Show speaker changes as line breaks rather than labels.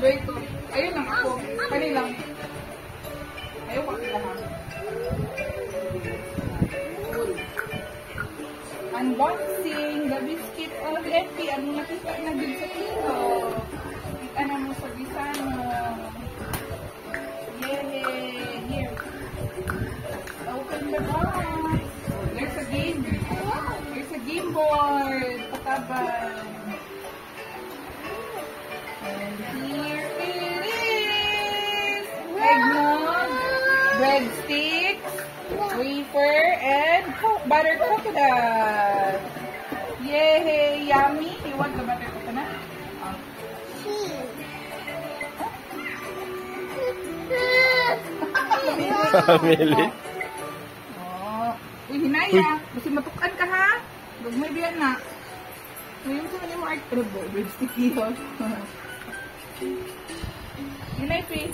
Wait, ayun lang ako. Kani lang. Ayaw pa kita ha. Unboxing the biscuit of Leppy. Ano nakita na din sa kilo? Kita na mo sa Bisano. Yay! Here. Open the box. There's a game. There's a game board. Pataban. And here it is. Eggnog, breadsticks, wafer, and butter coconut. Yay! Yummy! You want the butter coconut?
Family.
Oh. Uy, hinaya. Kasi matukan ka ha. Gagmay biyan na. Ngayon sa mga art. Pero breadstick yun. Hinay, please.